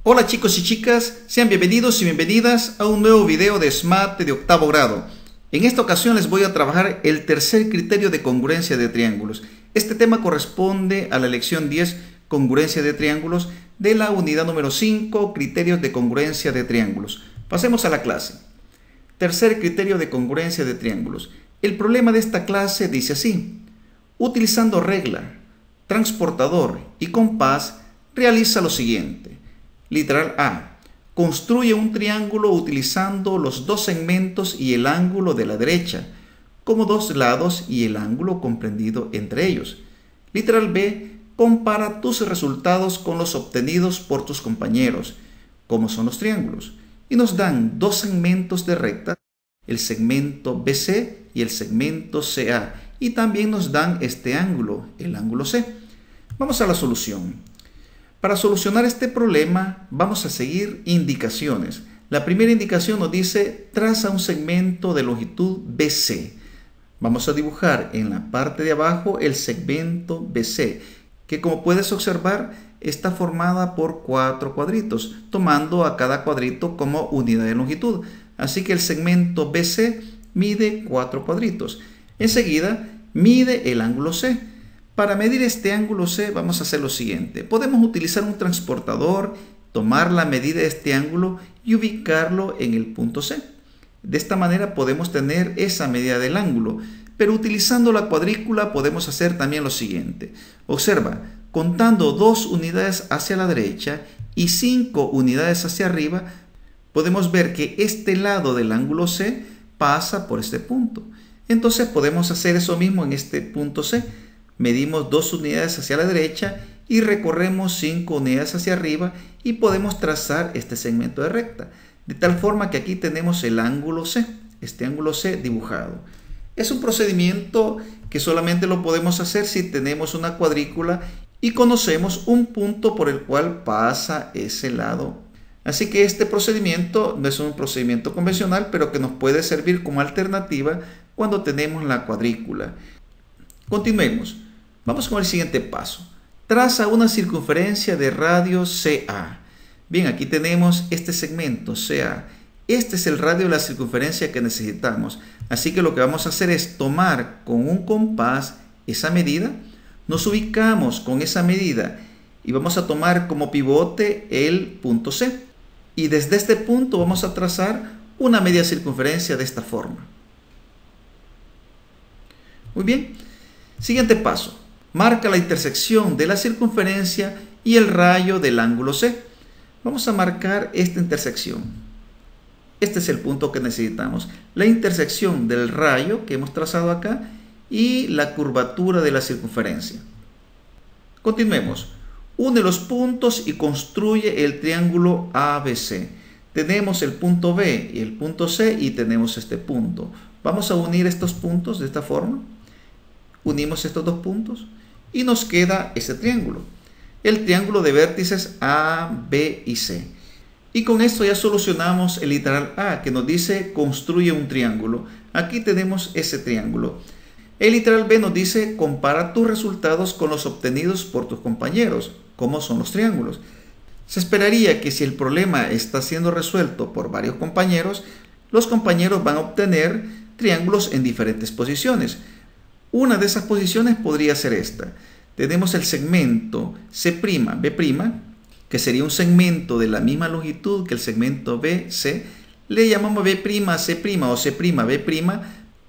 Hola chicos y chicas, sean bienvenidos y bienvenidas a un nuevo video de SMAT de octavo grado. En esta ocasión les voy a trabajar el tercer criterio de congruencia de triángulos. Este tema corresponde a la lección 10, congruencia de triángulos, de la unidad número 5, criterios de congruencia de triángulos. Pasemos a la clase. Tercer criterio de congruencia de triángulos. El problema de esta clase dice así: utilizando regla, transportador y compás, realiza lo siguiente. Literal A. Construye un triángulo utilizando los dos segmentos y el ángulo de la derecha, como dos lados y el ángulo comprendido entre ellos. Literal B. Compara tus resultados con los obtenidos por tus compañeros, como son los triángulos. Y nos dan dos segmentos de recta, el segmento BC y el segmento CA. Y también nos dan este ángulo, el ángulo C. Vamos a la solución. Para solucionar este problema vamos a seguir indicaciones. La primera indicación nos dice: traza un segmento de longitud BC. Vamos a dibujar en la parte de abajo el segmento BC, que como puedes observar está formada por 4 cuadritos, tomando a cada cuadrito como unidad de longitud. Así que el segmento BC mide 4 cuadritos. Enseguida mide el ángulo C. Para medir este ángulo C vamos a hacer lo siguiente. Podemos utilizar un transportador, tomar la medida de este ángulo y ubicarlo en el punto C. De esta manera podemos tener esa medida del ángulo. Pero utilizando la cuadrícula podemos hacer también lo siguiente. Observa, contando 2 unidades hacia la derecha y 5 unidades hacia arriba, podemos ver que este lado del ángulo C pasa por este punto. Entonces podemos hacer eso mismo en este punto C. Medimos 2 unidades hacia la derecha y recorremos 5 unidades hacia arriba y podemos trazar este segmento de recta. De tal forma que aquí tenemos el ángulo C, este ángulo C dibujado. Es un procedimiento que solamente lo podemos hacer si tenemos una cuadrícula y conocemos un punto por el cual pasa ese lado. Así que este procedimiento no es un procedimiento convencional, pero que nos puede servir como alternativa cuando tenemos la cuadrícula. Continuemos. Vamos con el siguiente paso. Traza una circunferencia de radio CA. Bien, aquí tenemos este segmento CA. Este es el radio de la circunferencia que necesitamos. Así que lo que vamos a hacer es tomar con un compás esa medida. Nos ubicamos con esa medida y vamos a tomar como pivote el punto C. Y desde este punto vamos a trazar una media circunferencia de esta forma. Muy bien. Siguiente paso. Marca la intersección de la circunferencia y el rayo del ángulo C. Vamos a marcar esta intersección. Este es el punto que necesitamos. La intersección del rayo que hemos trazado acá y la curvatura de la circunferencia. Continuemos. Une los puntos y construye el triángulo ABC. Tenemos el punto B y el punto C y tenemos este punto. Vamos a unir estos puntos de esta forma. Unimos estos dos puntos y nos queda este triángulo. El triángulo de vértices A, B y C. Y con esto ya solucionamos el literal A, que nos dice construye un triángulo. Aquí tenemos ese triángulo. El literal B nos dice compara tus resultados con los obtenidos por tus compañeros, como son los triángulos. Se esperaría que si el problema está siendo resuelto por varios compañeros, los compañeros van a obtener triángulos en diferentes posiciones. Una de esas posiciones podría ser esta. Tenemos el segmento C'B', que sería un segmento de la misma longitud que el segmento BC. Le llamamos B'C' o C'B'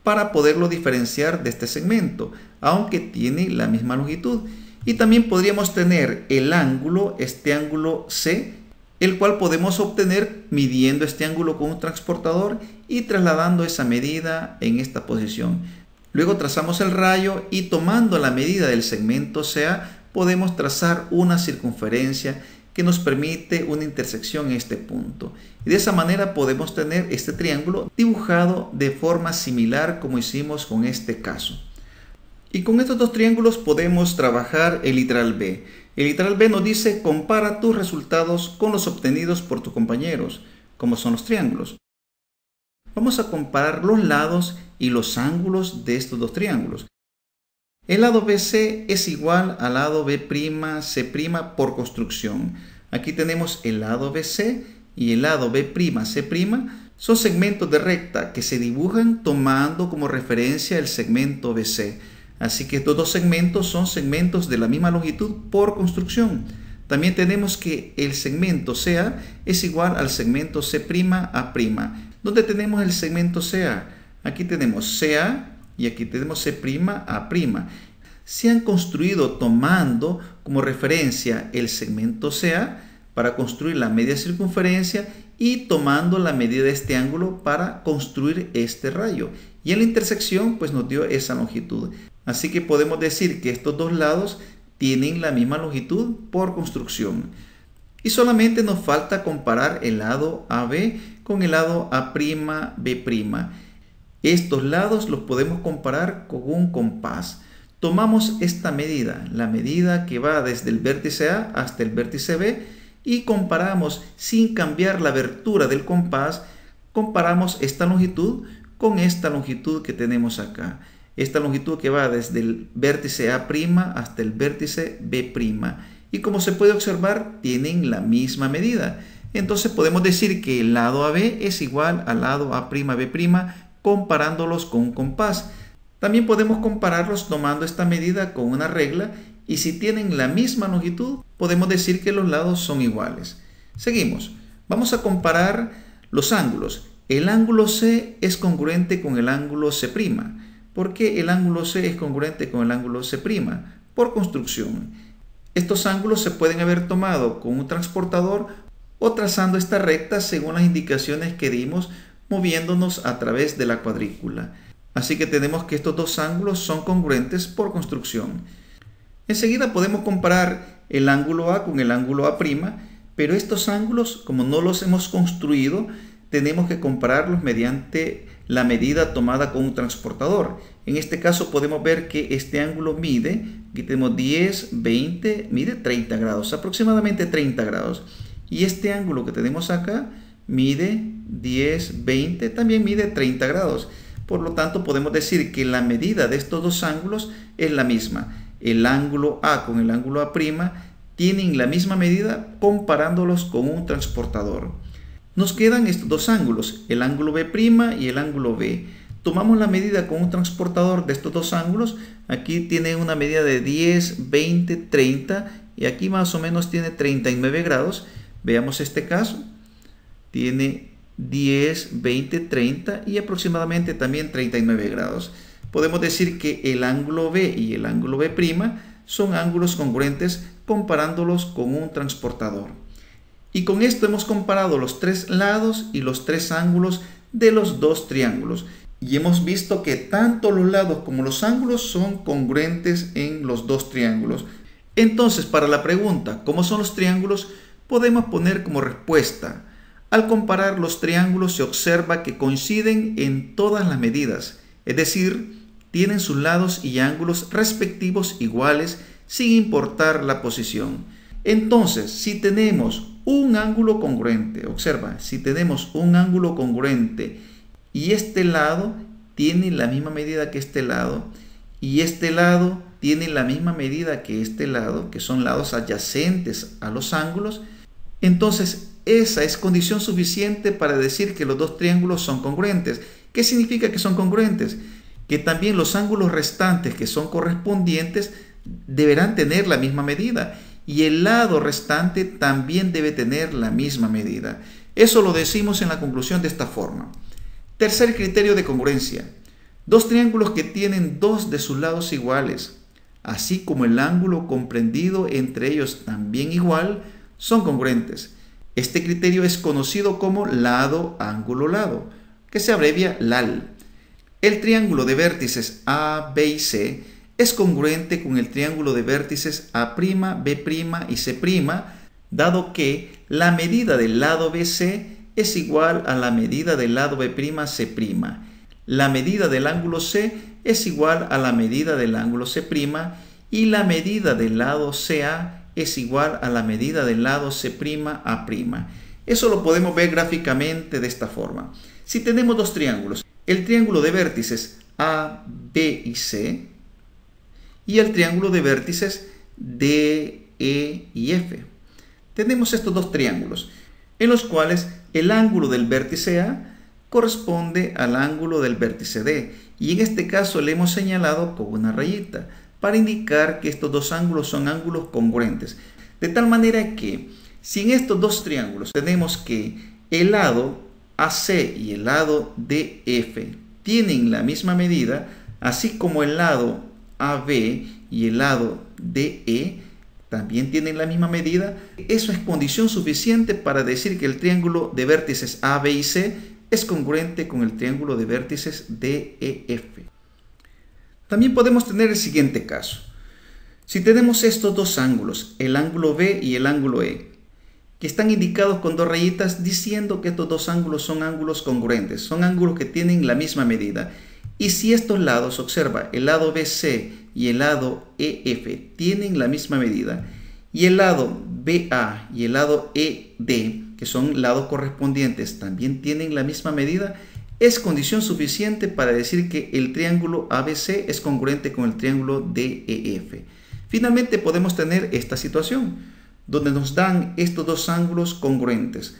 para poderlo diferenciar de este segmento, aunque tiene la misma longitud. Y también podríamos tener el ángulo, este ángulo C, el cual podemos obtener midiendo este ángulo con un transportador y trasladando esa medida en esta posición. Luego trazamos el rayo y tomando la medida del segmento CA podemos trazar una circunferencia que nos permite una intersección en este punto. Y de esa manera podemos tener este triángulo dibujado de forma similar como hicimos con este caso. Y con estos dos triángulos podemos trabajar el literal B. El literal B nos dice compara tus resultados con los obtenidos por tus compañeros, como son los triángulos. Vamos a comparar los lados y los ángulos de estos dos triángulos. El lado BC es igual al lado B'C' por construcción. Aquí tenemos el lado BC y el lado B'C'. Son segmentos de recta que se dibujan tomando como referencia el segmento BC. Así que estos dos segmentos son segmentos de la misma longitud por construcción. También tenemos que el segmento CA es igual al segmento C'A'. ¿Dónde tenemos el segmento CA? Aquí tenemos CA y aquí tenemos C'A'. Se han construido tomando como referencia el segmento CA para construir la media circunferencia y tomando la medida de este ángulo para construir este rayo. Y en la intersección pues nos dio esa longitud. Así que podemos decir que estos dos lados tienen la misma longitud por construcción. Y solamente nos falta comparar el lado AB con el lado A'B'. Estos lados los podemos comparar con un compás. Tomamos esta medida, la medida que va desde el vértice A hasta el vértice B, y comparamos sin cambiar la abertura del compás, comparamos esta longitud con esta longitud que tenemos acá. Esta longitud que va desde el vértice A' hasta el vértice B'. Y como se puede observar, tienen la misma medida. Entonces podemos decir que el lado AB es igual al lado A'B' comparándolos con un compás. También podemos compararlos tomando esta medida con una regla, y si tienen la misma longitud, podemos decir que los lados son iguales. Seguimos. Vamos a comparar los ángulos. El ángulo C es congruente con el ángulo C'. ¿Por qué el ángulo C es congruente con el ángulo C'? Por construcción. Estos ángulos se pueden haber tomado con un transportador o trazando esta recta según las indicaciones que dimos moviéndonos a través de la cuadrícula. Así que tenemos que estos dos ángulos son congruentes por construcción. Enseguida podemos comparar el ángulo A con el ángulo A', pero estos ángulos, como no los hemos construido, tenemos que compararlos mediante la medida tomada con un transportador. En este caso podemos ver que este ángulo mide, aquí tenemos 10, 20, mide 30 grados, aproximadamente 30 grados. Y este ángulo que tenemos acá mide 10, 20, también mide 30 grados. Por lo tanto, podemos decir que la medida de estos dos ángulos es la misma. El ángulo A con el ángulo A' tienen la misma medida comparándolos con un transportador. Nos quedan estos dos ángulos, el ángulo B' y el ángulo B. Tomamos la medida con un transportador de estos dos ángulos. Aquí tiene una medida de 10, 20, 30 y aquí más o menos tiene 39 grados. Veamos este caso. Tiene 10, 20, 30 y aproximadamente también 39 grados. Podemos decir que el ángulo B y el ángulo B' son ángulos congruentes comparándolos con un transportador. Y con esto hemos comparado los tres lados y los tres ángulos de los dos triángulos. Y hemos visto que tanto los lados como los ángulos son congruentes en los dos triángulos. Entonces, para la pregunta, ¿cómo son los triángulos?, podemos poner como respuesta: al comparar los triángulos se observa que coinciden en todas las medidas, es decir, tienen sus lados y ángulos respectivos iguales sin importar la posición. Entonces, si tenemos un ángulo congruente, observa, si tenemos un ángulo congruente y este lado tiene la misma medida que este lado y este lado tiene la misma medida que este lado, que son lados adyacentes a los ángulos, entonces esa es condición suficiente para decir que los dos triángulos son congruentes. ¿Qué significa que son congruentes? Que también los ángulos restantes que son correspondientes deberán tener la misma medida y el lado restante también debe tener la misma medida. Eso lo decimos en la conclusión de esta forma. Tercer criterio de congruencia: dos triángulos que tienen dos de sus lados iguales, así como el ángulo comprendido entre ellos también igual, son congruentes. Este criterio es conocido como lado, ángulo, lado, que se abrevia LAL. El triángulo de vértices A, B y C es congruente con el triángulo de vértices A', B' y C', dado que la medida del lado BC es igual a la medida del lado B', C'. La medida del ángulo C es igual a la medida del ángulo C' y la medida del lado CA es igual a la medida del lado C'A'. Eso lo podemos ver gráficamente de esta forma. Si tenemos dos triángulos, el triángulo de vértices A, B y C y el triángulo de vértices D, E y F. tenemos estos dos triángulos, en los cuales el ángulo del vértice A corresponde al ángulo del vértice D, y en este caso le hemos señalado con una rayita para indicar que estos dos ángulos son ángulos congruentes, de tal manera que si en estos dos triángulos tenemos que el lado AC y el lado DF tienen la misma medida, así como el lado AB y el lado DE también tienen la misma medida, eso es condición suficiente para decir que el triángulo de vértices AB y C es congruente con el triángulo de vértices DEF. También podemos tener el siguiente caso. Si tenemos estos dos ángulos, el ángulo B y el ángulo E, que están indicados con dos rayitas diciendo que estos dos ángulos son ángulos congruentes, son ángulos que tienen la misma medida. Y si estos lados, observa, el lado BC y el lado EF tienen la misma medida, y el lado BA y el lado ED, que son lados correspondientes, también tienen la misma medida, es condición suficiente para decir que el triángulo ABC es congruente con el triángulo DEF. Finalmente podemos tener esta situación, donde nos dan estos dos ángulos congruentes,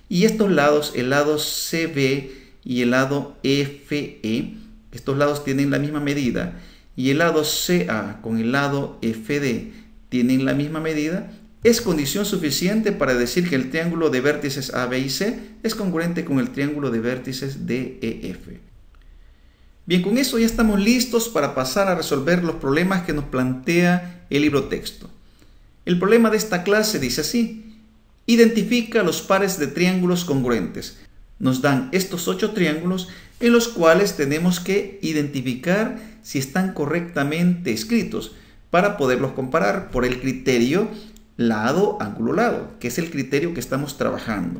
y estos lados, el lado CB y el lado FE, estos lados tienen la misma medida, y el lado CA con el lado FD tienen la misma medida, es condición suficiente para decir que el triángulo de vértices AB y C es congruente con el triángulo de vértices DEF. Bien, con eso ya estamos listos para pasar a resolver los problemas que nos plantea el libro texto. El problema de esta clase dice así: identifica los pares de triángulos congruentes. Nos dan estos 8 triángulos en los cuales tenemos que identificar si están correctamente escritos para poderlos comparar por el criterio lado, ángulo, lado, que es el criterio que estamos trabajando.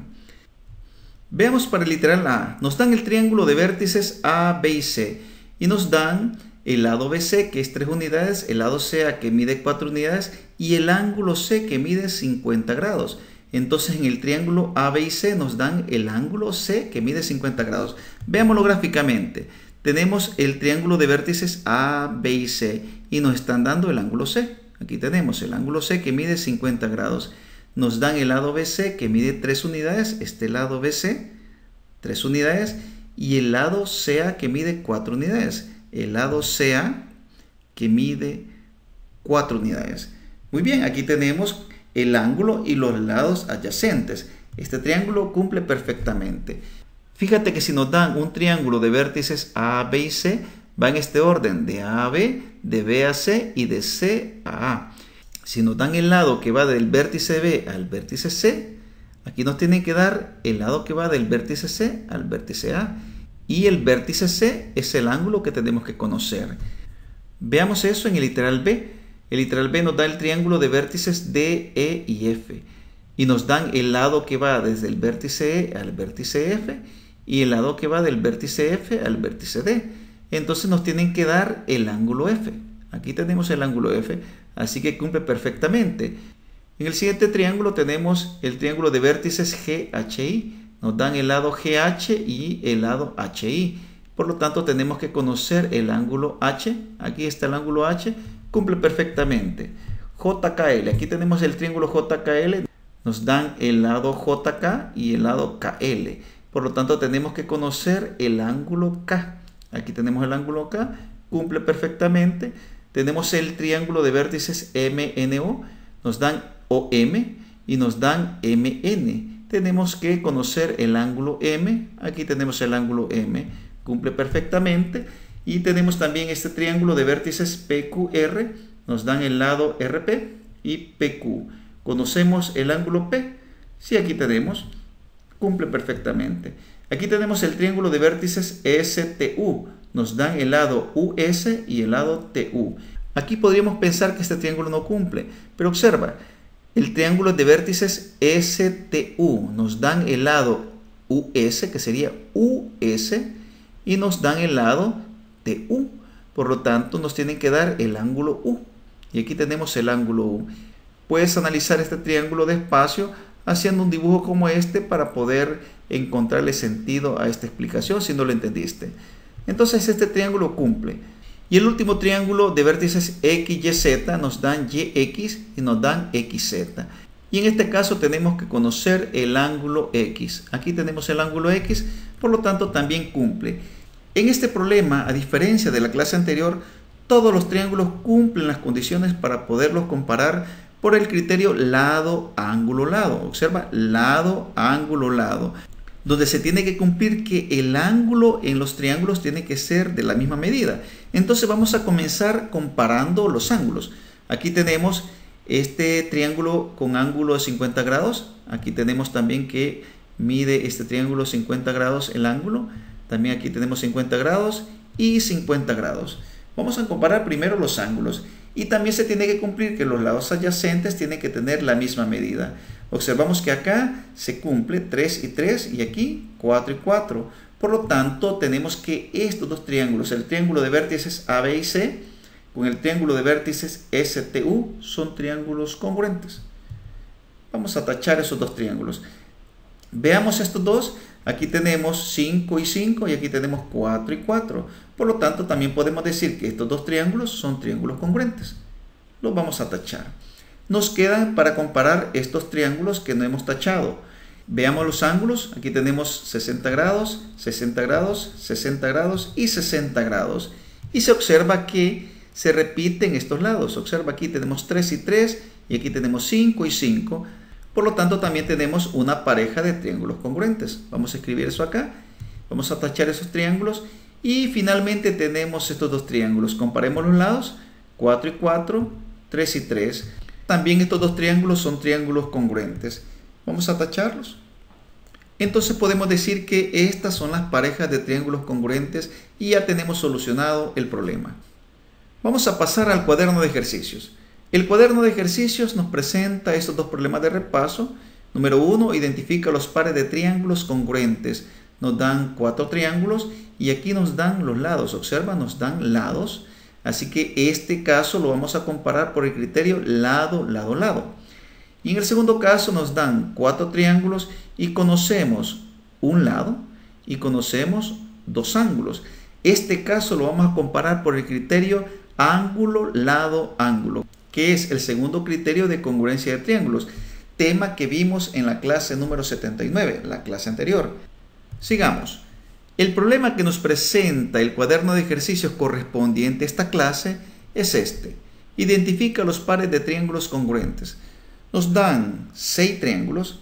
Veamos para el literal A. Nos dan el triángulo de vértices A, B y C y nos dan el lado BC, que es 3 unidades, el lado CA, que mide 4 unidades, y el ángulo C, que mide 50 grados. Entonces en el triángulo AB y C nos dan el ángulo C, que mide 50 grados. Veámoslo gráficamente. Tenemos el triángulo de vértices A, B y C y nos están dando el ángulo C. Aquí tenemos el ángulo C, que mide 50 grados. Nos dan el lado BC, que mide 3 unidades, este lado BC, 3 unidades, y el lado CA, que mide 4 unidades. El lado CA, que mide 4 unidades. Muy bien, aquí tenemos el ángulo y los lados adyacentes. Este triángulo cumple perfectamente. Fíjate que si nos dan un triángulo de vértices A, B y C, va en este orden: de A a B, de B a C y de C a A. Si nos dan el lado que va del vértice B al vértice C, aquí nos tienen que dar el lado que va del vértice C al vértice A. Y el vértice C es el ángulo que tenemos que conocer. Veamos eso en el literal B. El literal B nos da el triángulo de vértices D, E y F. Y nos dan el lado que va desde el vértice E al vértice F y el lado que va del vértice F al vértice D. Entonces nos tienen que dar el ángulo F. Aquí tenemos el ángulo F, así que cumple perfectamente. En el siguiente triángulo tenemos el triángulo de vértices GHI. Nos dan el lado GH y el lado HI. Por lo tanto, tenemos que conocer el ángulo H. Aquí está el ángulo H. Cumple perfectamente. JKL. Aquí tenemos el triángulo JKL. Nos dan el lado JK y el lado KL. Por lo tanto, tenemos que conocer el ángulo K. Aquí tenemos el ángulo K. Cumple perfectamente. Tenemos el triángulo de vértices MNO. Nos dan OM y nos dan MN. Tenemos que conocer el ángulo M. Aquí tenemos el ángulo M. Cumple perfectamente. Y tenemos también este triángulo de vértices PQR. Nos dan el lado RP y PQ. ¿Conocemos el ángulo P? Sí, aquí tenemos. Cumple perfectamente. Aquí tenemos el triángulo de vértices STU. Nos dan el lado US y el lado TU. Aquí podríamos pensar que este triángulo no cumple. Pero observa. El triángulo de vértices STU nos dan el lado US, que sería US, y nos dan el lado TU. Por lo tanto, nos tienen que dar el ángulo U. Y aquí tenemos el ángulo U. Puedes analizar este triángulo despacio haciendo un dibujo como este para poder encontrarle sentido a esta explicación si no lo entendiste. Entonces este triángulo cumple. Y el último triángulo de vértices X, Y, Z nos dan YX y nos dan XZ. Y en este caso tenemos que conocer el ángulo X. Aquí tenemos el ángulo X, por lo tanto también cumple. En este problema, a diferencia de la clase anterior, todos los triángulos cumplen las condiciones para poderlos comparar por el criterio lado, ángulo, lado. Observa, lado, ángulo, lado. Donde se tiene que cumplir que el ángulo en los triángulos tiene que ser de la misma medida. Entonces vamos a comenzar comparando los ángulos. Aquí tenemos este triángulo con ángulo de 50 grados. Aquí tenemos también que mide este triángulo 50 grados el ángulo. También aquí tenemos 50 grados y 50 grados. Vamos a comparar primero los ángulos. Y también se tiene que cumplir que los lados adyacentes tienen que tener la misma medida. Observamos que acá se cumple 3 y 3 y aquí 4 y 4. Por lo tanto, tenemos que estos dos triángulos, el triángulo de vértices AB y C, con el triángulo de vértices STU, son triángulos congruentes. Vamos a tachar esos dos triángulos. Veamos estos dos. Aquí tenemos 5 y 5 y aquí tenemos 4 y 4. Por lo tanto, también podemos decir que estos dos triángulos son triángulos congruentes. Los vamos a tachar. Nos quedan para comparar estos triángulos que no hemos tachado. Veamos los ángulos. Aquí tenemos 60 grados, 60 grados, 60 grados y 60 grados. Y se observa que se repiten estos lados. Observa, aquí tenemos 3 y 3 y aquí tenemos 5 y 5. Por lo tanto, también tenemos una pareja de triángulos congruentes. Vamos a escribir eso acá. Vamos a tachar esos triángulos. Y finalmente tenemos estos dos triángulos. Comparemos los lados. 4 y 4, 3 y 3. También estos dos triángulos son triángulos congruentes. Vamos a tacharlos. Entonces podemos decir que estas son las parejas de triángulos congruentes y ya tenemos solucionado el problema. Vamos a pasar al cuaderno de ejercicios. El cuaderno de ejercicios nos presenta estos dos problemas de repaso. Número 1, identifica los pares de triángulos congruentes. Nos dan 4 triángulos y aquí nos dan los lados. Observa, nos dan lados. Así que este caso lo vamos a comparar por el criterio lado, lado, lado. Y en el segundo caso nos dan 4 triángulos y conocemos un lado y conocemos dos ángulos. Este caso lo vamos a comparar por el criterio ángulo, lado, ángulo, que es el segundo criterio de congruencia de triángulos, tema que vimos en la clase número 79, la clase anterior. Sigamos. El problema que nos presenta el cuaderno de ejercicios correspondiente a esta clase es este. Identifica los pares de triángulos congruentes. Nos dan 6 triángulos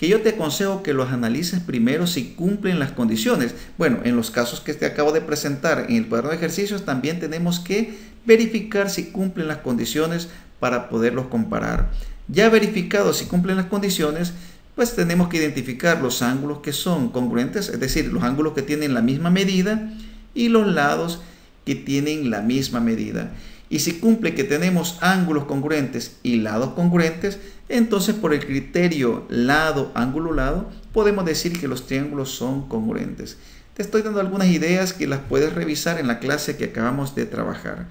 que yo te aconsejo que los analices primero si cumplen las condiciones. Bueno, en los casos que te acabo de presentar en el cuaderno de ejercicios también tenemos que verificar si cumplen las condiciones para poderlos comparar. Ya verificado si cumplen las condiciones, pues tenemos que identificar los ángulos que son congruentes, es decir, los ángulos que tienen la misma medida y los lados que tienen la misma medida. Y si cumple que tenemos ángulos congruentes y lados congruentes, entonces por el criterio lado, ángulo, lado, podemos decir que los triángulos son congruentes. Te estoy dando algunas ideas que las puedes revisar en la clase que acabamos de trabajar.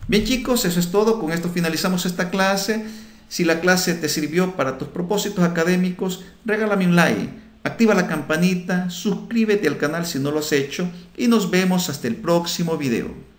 Bien chicos, eso es todo. Con esto finalizamos esta clase. Si la clase te sirvió para tus propósitos académicos, regálame un like, activa la campanita, suscríbete al canal si no lo has hecho y nos vemos hasta el próximo video.